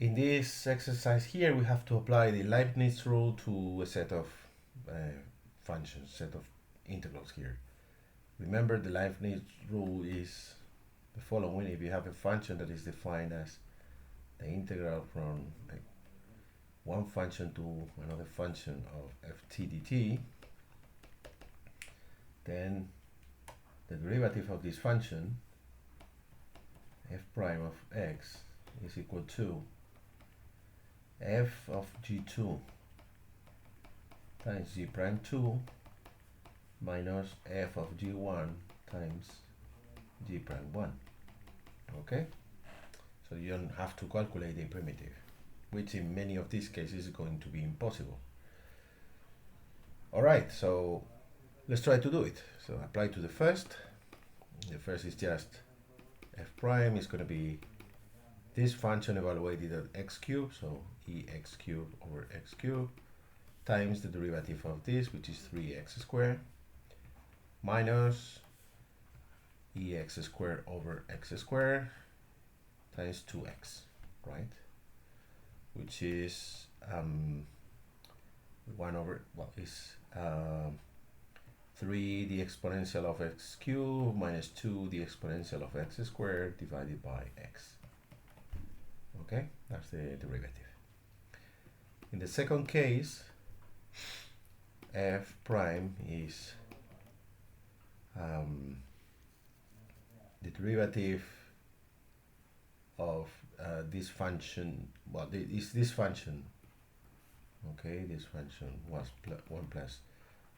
In this exercise here, we have to apply the Leibniz rule to a set of functions, set of integrals here. Remember, the Leibniz rule is the following. If you have a function that is defined as the integral from one function to another function of ft dt, then the derivative of this function, f prime of x, is equal to f of g2 times g prime 2 minus f of g1 times g prime 1. Okay, so you don't have to calculate the primitive, which in many of these cases is going to be impossible. All right, so let's try to do it. So apply to the first. The first is just f prime is going to be this function evaluated at x cubed, so ex cubed over x cubed, times the derivative of this, which is 3x squared, minus ex squared over x squared times 2x, right? Which is 1 over, well, is 3 the exponential of x cubed minus 2 the exponential of x squared divided by x. Okay, that's the derivative. In the second case, f prime is the derivative of this function. Well, is this function. Okay, this function was 1 plus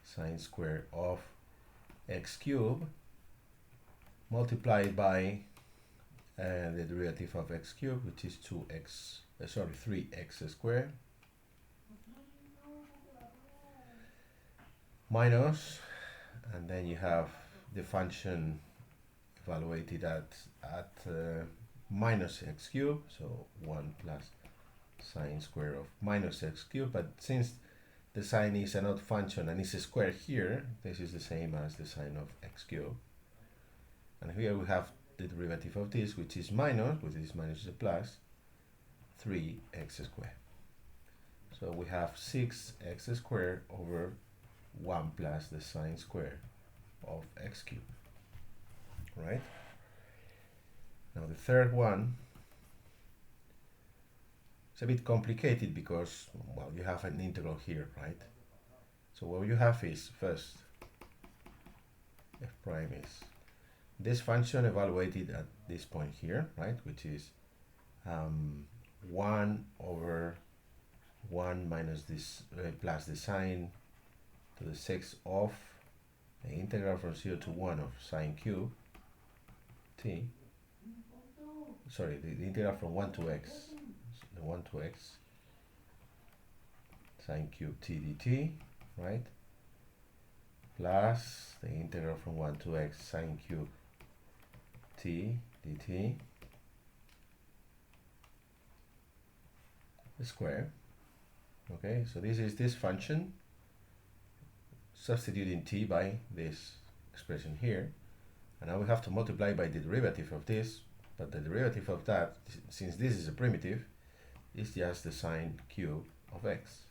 sine square of x cubed multiplied by the derivative of x cubed, which is 3x squared, minus, and then you have the function evaluated at minus x cubed, so 1 plus sine square of minus x cubed, but since the sine is an odd function and is a square here, this is the same as the sine of x cubed. And here we have the derivative of this, which is minus, with this minus is a plus, 3x squared. So we have 6x squared over 1 plus the sine square of x cubed, right? Now the third one, it's a bit complicated because, well, you have an integral here, right? So what you have is, first, f prime is this function evaluated at this point here, right, which is 1 over 1 minus this plus the sine to the 6th of the integral from 0 to 1 of sine cube t, sorry, the integral from 1 to x, the 1 to x sine cube t dt, right, plus the integral from 1 to x sine cube t dt square. Okay, so this is this function, substituting t by this expression here, and now we have to multiply by the derivative of this, but the derivative of that, since this is a primitive, is just the sine cube of x.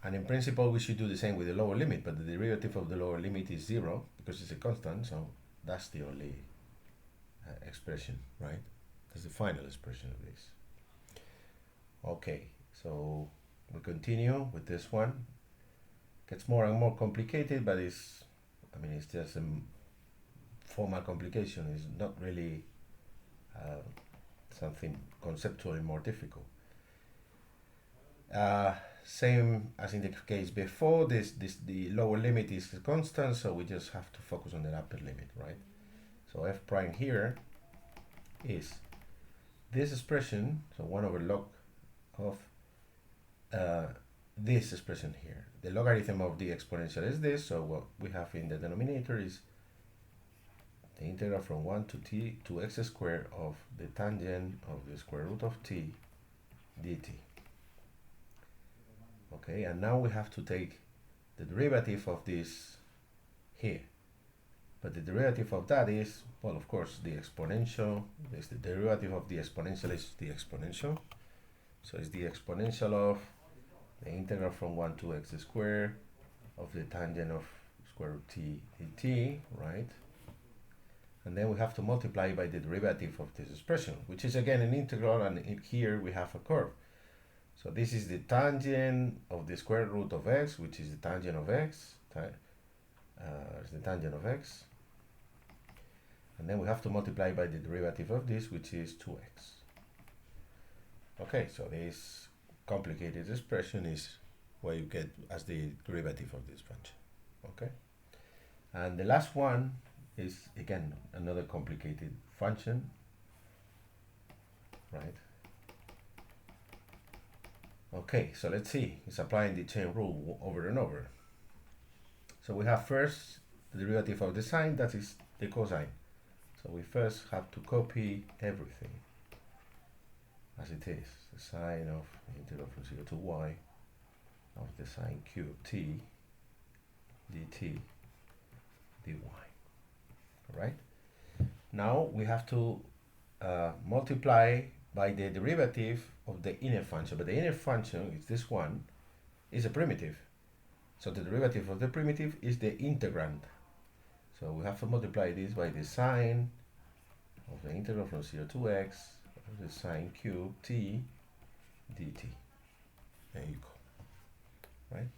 And in principle we should do the same with the lower limit, but the derivative of the lower limit is 0 because it's a constant, so that's the only expression, right? That's the final expression of this. Okay, so we continue with this one. Gets more and more complicated, but it's just a formal complication. It's not really something conceptually more difficult. Same as in the case before, the lower limit is constant, so we just have to focus on the upper limit, right? So f prime here is this expression, so 1 over log of this expression here. The logarithm of the exponential is this, so what we have in the denominator is the integral from 1 to t to x squared of the tangent of the square root of t dt. Okay, and now we have to take the derivative of this here. But the derivative of that is, well, of course, the exponential. Is the derivative of the exponential is the exponential. So it's the exponential of the integral from 1 to x squared of the tangent of square root t dt, right? And then we have to multiply by the derivative of this expression, which is again an integral, and here we have a curve. So this is the tangent of the square root of x, which is the tangent of x. It's the tangent of x. And then we have to multiply by the derivative of this, which is 2x. Okay, so this complicated expression is what you get as the derivative of this function. Okay, and the last one is again another complicated function, right? Okay, so let's see. It's applying the chain rule over and over. So we have first the derivative of the sine, that is the cosine. So we first have to copy everything as it is. The sine of the integral from 0 to y of the sine cube t dt dy. Alright? Now we have to multiply by the derivative of the inner function, but the inner function is this one, is a primitive. So the derivative of the primitive is the integrand. So we have to multiply this by the sine of the integral from 0 to x of the sine cube t dt. There you go. Right?